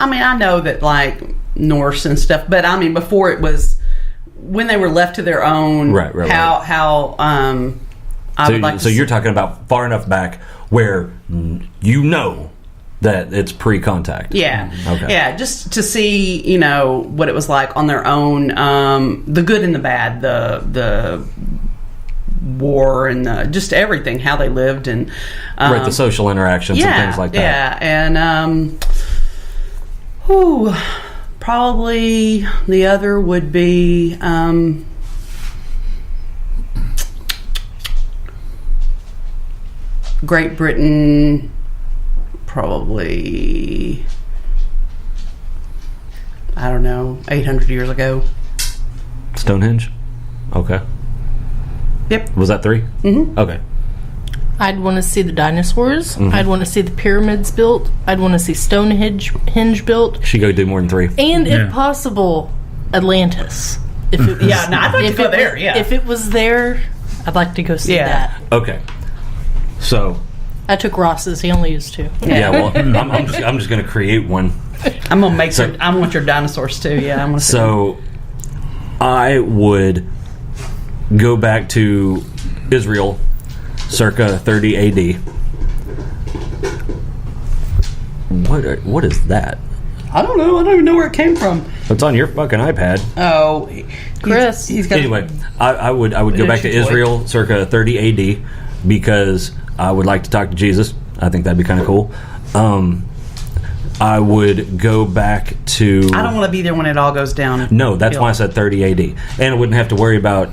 I mean, I know that like Norse and stuff, but I mean, before it was when they were left to their own. Right. So you're talking about far enough back where you know that it's pre-contact. Yeah. Okay. Yeah, just to see, what it was like on their own, the good and the bad, the war and just everything, how they lived and the social interactions and things like that. Yeah, and probably the other would be Great Britain, probably, I don't know, 800 years ago. Stonehenge? Okay. Yep. Was that 3? Mm-hmm. Okay. I'd want to see the dinosaurs. Mm-hmm. I'd want to see the pyramids built. I'd want to see Stonehenge built. She go do more than 3. And if possible, Atlantis. I'd like to go there. Yeah. If it was there, I'd like to go see that. Okay. So. I took Ross's. He only used 2. Yeah. Well, I'm just going to create one. I'm gonna make some. I want your dinosaurs too. Yeah. I want to. So, I would go back to Israel, circa 30 A.D. What is that? I don't know. I don't even know where it came from. It's on your fucking iPad. Oh, Chris. He's got. Anyway, I would go back to Israel, circa 30 A.D. because I would like to talk to Jesus. I think that'd be kind of cool. I would go back to... I don't want to be there when it all goes down. No, that's why I said 30 AD. And I wouldn't have to worry about,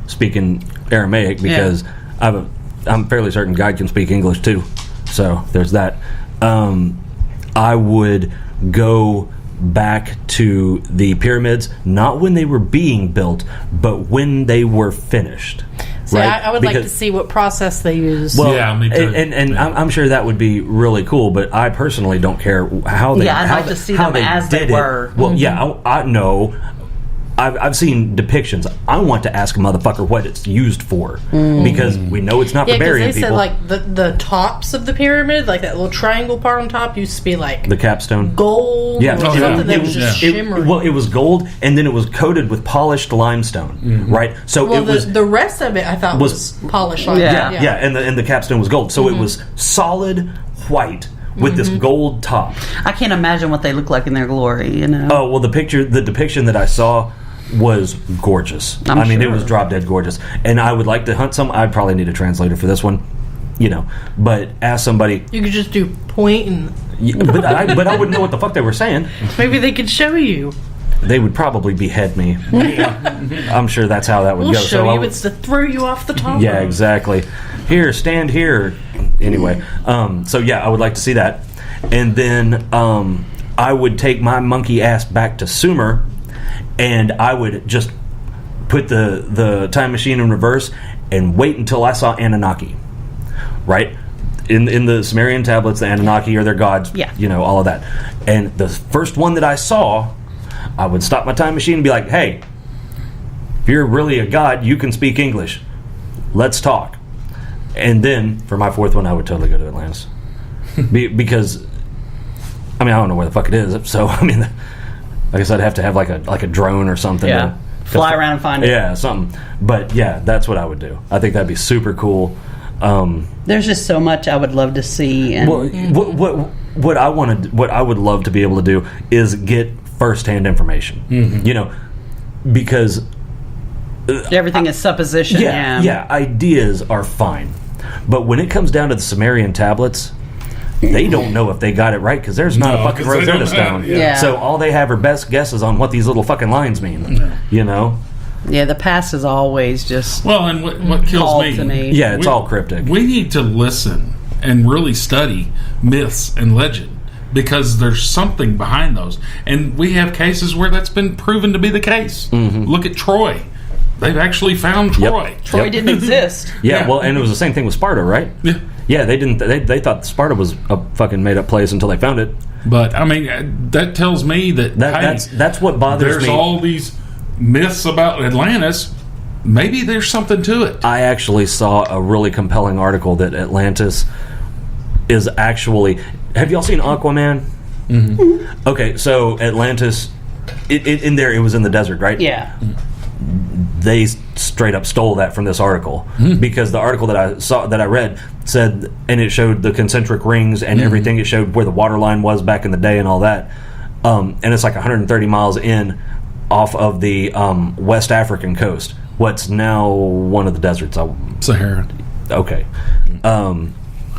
speaking Aramaic because I'm fairly certain God can speak English too. So there's that. I would go back to the pyramids, not when they were being built, but when they were finished. See, I would like to see what process they use. Well, yeah, me too. And I'm sure that would be really cool, but I personally don't care how they. Yeah, I'd like to see them as they were. Well, yeah, I know. I've seen depictions. I want to ask a motherfucker what it's used for because we know it's not for burying people. Yeah, because they said the tops of the pyramid, like that little triangle part on top, used to be like the capstone, gold. Yeah, or something that was just shimmering. It was gold, and then it was coated with polished limestone, right? So it was the rest of it. I thought was polished limestone. Yeah, and the capstone was gold, so it was solid white. With this gold top. I can't imagine what they look like in their glory, Oh, well, the depiction that I saw was gorgeous. I mean, it was drop dead gorgeous. And I would like to hunt some. I'd probably need a translator for this one, But ask somebody. You could just do point and. But I wouldn't know what the fuck they were saying. Maybe they could show you. They would probably behead me. I'm sure that's how that would go. We'll show you. It's to throw you off the top. Yeah, exactly. Here, stand here. Anyway, so yeah, I would like to see that. And then I would take my monkey ass back to Sumer, and I would just put the time machine in reverse and wait until I saw Anunnaki. Right? In the Sumerian tablets, the Anunnaki are their gods. Yeah. All of that. And the first one that I saw, I would stop my time machine and be like, hey, if you're really a god, you can speak English. Let's talk. And then, for my fourth one, I would totally go to Atlantis. Because, I don't know where the fuck it is. So, I guess I'd have to have like a drone or something. Yeah. Fly around and find it. Yeah, something. But, yeah, that's what I would do. I think that'd be super cool. There's just so much I would love to see. And what I would love to be able to do is get first-hand information. Mm-hmm. Because everything is supposition. Yeah, ideas are fine, but when it comes down to the Sumerian tablets, they don't know if they got it right because there's not a fucking Rosetta Stone. So all they have are best guesses on what these little fucking lines mean. Yeah, the past is always just and what kills me. Yeah, it's all cryptic. We need to listen and really study myths and legend. Because there's something behind those. And we have cases where that's been proven to be the case. Mm-hmm. Look at Troy. They've actually found Troy. Yep. Troy didn't exist. Yeah, well, and it was the same thing with Sparta, right? Yeah. Yeah, they didn't. They thought Sparta was a fucking made-up place until they found it. But, that tells me that's what bothers me. There's all these myths about Atlantis. Maybe there's something to it. I actually saw a really compelling article that Atlantis is actually... Have y'all seen Aquaman? Okay, so Atlantis, in there, it was in the desert, right? Yeah. They straight up stole that from this article because the article that I read said, and it showed the concentric rings and everything. It showed where the water line was back in the day and all that. And it's like 130 miles in off of the West African coast. What's now one of the deserts? Sahara. Okay.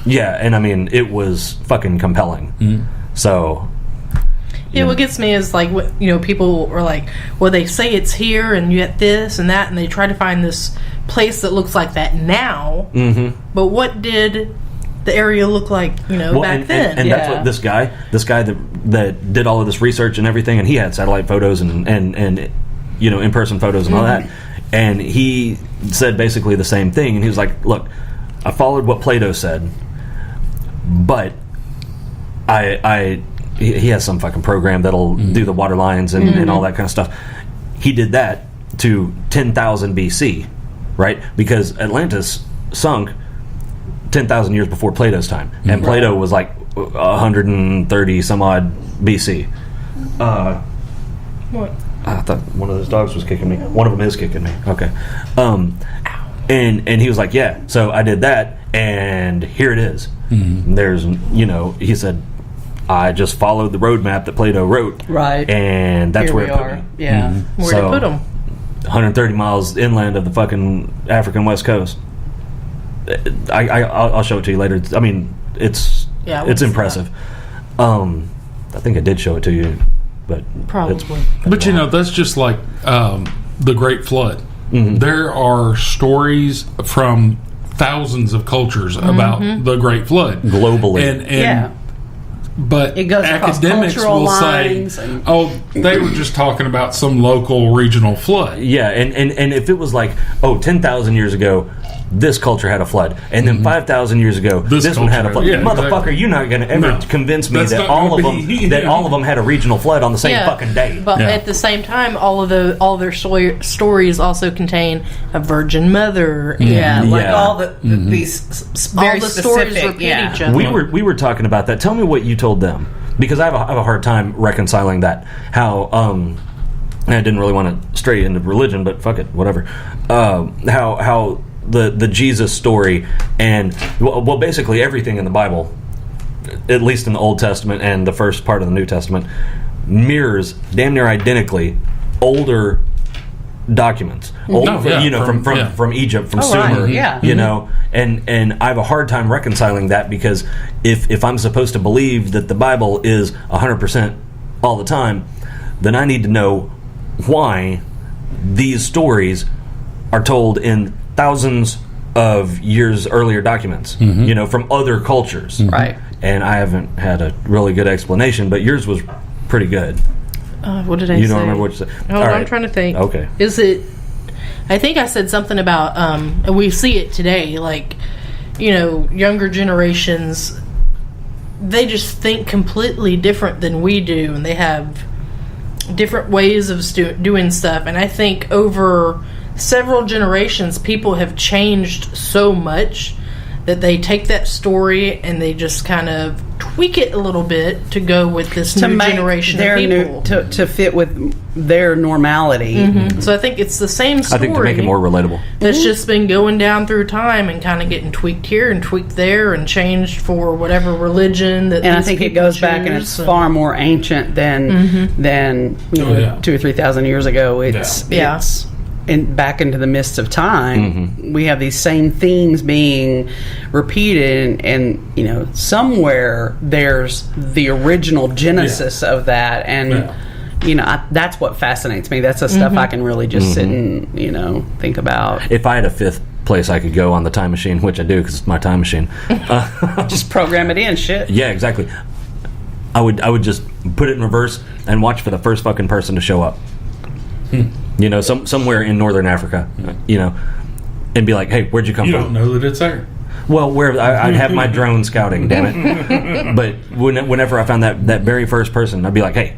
Yeah, and I mean, it was fucking compelling. So... Yeah, what gets me is like, what, you know, people are like, well, they say it's here and you get this and that, and they try to find this place that looks like that now. But what did the area look like, you know, back then? And that's what this guy that did all of this research and everything, and he had satellite photos and you know, in-person photos and all that, and he said basically the same thing. And he was like, look, I followed what Plato said, but he has some fucking program that'll do the water lines and all that kind of stuff. He did that to 10,000 BC, right? Because Atlantis sunk 10,000 years before Plato's time. And Plato was like 130 some odd BC. What? I thought one of those dogs was kicking me. One of them is kicking me. Okay. And he was like, yeah, so I did that, and here it is. There's, you know, he said, I just followed the roadmap that Plato wrote. Right. And that's Here where we it put are. me. Yeah. Where'd it put them? 130 miles inland of the fucking African West Coast. I'll show it to you later. I mean, it's impressive. I think I did show it to you, but Probably. But you know, that's just like the Great Flood. There are stories from thousands of cultures about the Great Flood globally. And but It goes across academics cultural will lines say, "Oh, they were just talking about some local regional flood." Yeah, and if it was like, 10,000 years ago, this culture had a flood, and then 5,000 years ago, this one had a flood. Yeah, Motherfucker, exactly. you're not going to ever convince me That's that not all of gonna them be- that all of them had a regional flood on the same fucking day. But at the same time, all their stories also contain a virgin mother. Yeah, And like Yeah. all these very all the stories specific. repeat Yeah. each other. We were talking about that. Tell me what you told them, because I have a hard time reconciling that. How I didn't really want to stray into religion, but fuck it, whatever. How the Jesus story and well, basically everything in the Bible, at least in the Old Testament and the first part of the New Testament, mirrors damn near identically older documents. From Egypt, from Sumer, right, yeah. you know, and I have a hard time reconciling that, because if I'm supposed to believe that the Bible is 100% all the time, then I need to know why these stories are told in thousands of years earlier documents, you know, from other cultures. Right. And I haven't had a really good explanation, but yours was pretty good. What did I say? You don't remember what you said? Oh, All I'm right. trying to think. Okay. Is it... I think I said something about... and we see it today, like, you know, younger generations, they just think completely different than we do, and they have different ways of doing stuff. And I think over several generations, people have changed so much that they take that story and they just kind of tweak it a little bit to go with this new generation of people. To fit with their normality. So I think it's the same story. I think to make it more relatable. It's just been going down through time and kind of getting tweaked here and tweaked there and changed for whatever religion that. And I these think it people goes back, and choose. it's far more ancient than 2,000 or 3,000 years ago. It's back into the midst of time. We have these same themes being repeated, and you know, somewhere there's the original genesis of that, and you know, that's what fascinates me. That's the stuff I can really just sit and, you know, think about. If I had a fifth place I could go on the time machine, which I do because it's my time machine, Just program it in, shit. yeah, exactly. I would just put it in reverse and watch for the first fucking person to show up. You know, somewhere in northern Africa, you know, and be like, "Hey, where'd you come You from?" don't know that it's there. Well, where I'd have my drone scouting, damn it. But whenever I found that very first person, I'd be like, "Hey,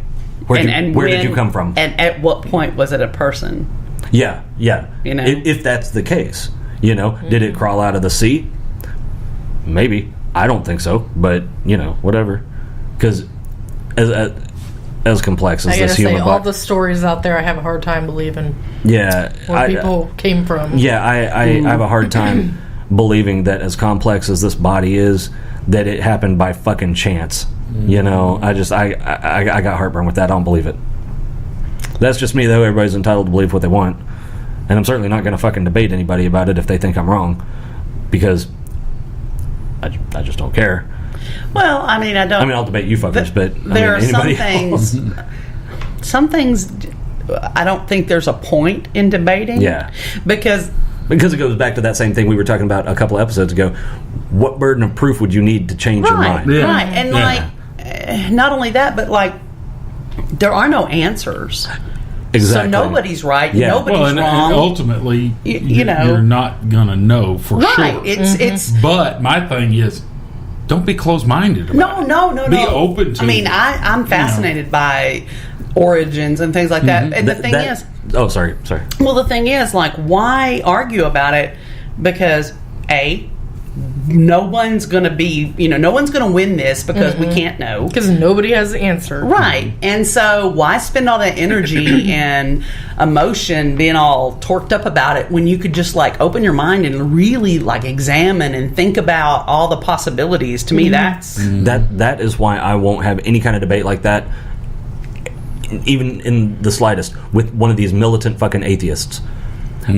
where did you come from?" And at what point was it a person? Yeah. You know? If that's the case, you know, did it crawl out of the sea? Maybe. I don't think so, but you know, whatever. Because as complex as this human body. All the stories out there, I have a hard time believing. Yeah, where people came from. Yeah, I have a hard time believing that as complex as this body is, that it happened by fucking chance. You know, I got heartburn with that. I don't believe it. That's just me, though. Everybody's entitled to believe what they want, and I'm certainly not going to fucking debate anybody about it if they think I'm wrong, because I just don't care. Well, I mean, I'll debate you fuckers, but there are some things. Some things, I don't think there's a point in debating. Yeah, because it goes back to that same thing we were talking about a couple episodes ago. What burden of proof would you need to change your mind? Yeah. Right, and not only that, but there are no answers. Exactly. So nobody's right. Yeah. Nobody's wrong. And ultimately, you're not gonna know for sure. It's. But my thing is, don't be closed-minded about it. No. Be open to. I mean, I'm fascinated by origins and things like that. And the thing is. Oh, sorry. Well, the thing is, why argue about it? Because no one's going to be, no one's going to win this because we can't know. Because nobody has the answer. Right. And so why spend all that energy and emotion being all torqued up about it when you could just open your mind and really examine and think about all the possibilities? To me, that's... That is why I won't have any kind of debate like that, even in the slightest, with one of these militant fucking atheists.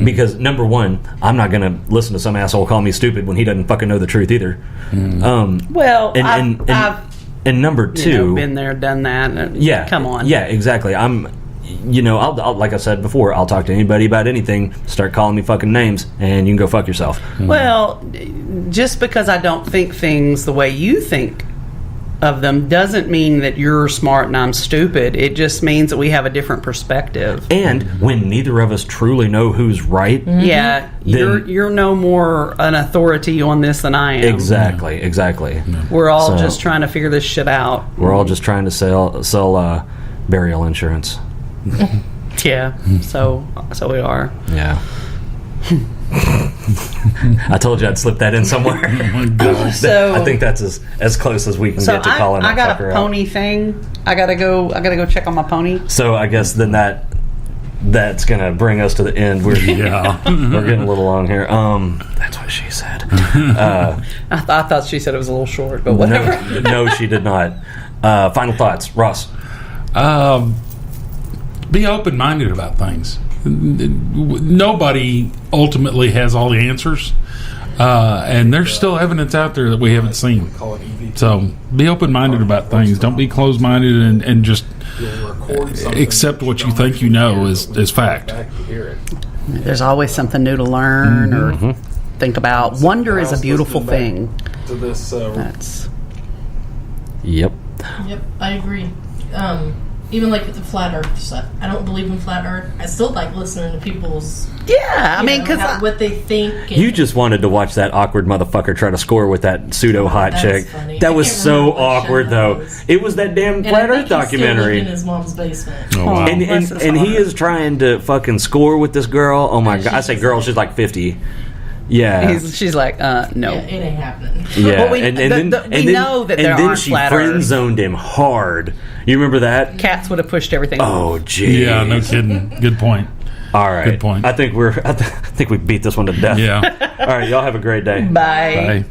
Because number one, I'm not going to listen to some asshole call me stupid when he doesn't fucking know the truth either. Well, and number two, been there, done that. Yeah, come on. Yeah, exactly. I'll like I said before, I'll talk to anybody about anything. Start calling me fucking names, and you can go fuck yourself. Well, just because I don't think things the way you think of them doesn't mean that you're smart and I'm stupid. It just means that we have a different perspective. And when neither of us truly know who's right, you're no more an authority on this than I am. Exactly. We're all just trying to figure this shit out. We're all just trying to sell burial insurance. Yeah. So we are. Yeah. I told you I'd slip that in somewhere. Oh my God. So I think that's as close as we can get to calling that fucker out. I got a pony thing. I gotta go check on my pony. So I guess then that's gonna bring us to the end. We're getting a little long here. That's what she said. I thought she said it was a little short, but whatever. No, she did not. Final thoughts, Ross. Be open-minded about things. Nobody ultimately has all the answers, and there's still evidence out there that we haven't seen. So be open-minded about things. Don't be closed-minded and just accept what you think you know as fact. There's always something new to learn or think about. Wonder is a beautiful thing. That's. Yep, I agree. Even with the flat Earth stuff, I don't believe in flat Earth. I still like listening to people's because what they think. You just wanted to watch that awkward motherfucker try to score with that pseudo hot chick. Funny. That was so awkward, though. It was that damn flat Earth documentary. He's still in his mom's basement. Oh, wow. And he is trying to fucking score with this girl. Oh my God! I say girl, she's 50. Yeah, she's like, no, it ain't happening. Yeah, well, we know that there are she flat friend Earth. zoned him hard. You remember that? Cats would have pushed everything. Oh, gee. Yeah, no kidding. Good point. All right. Good point. I think we beat this one to death. Yeah. All right, y'all have a great day. Bye. Bye.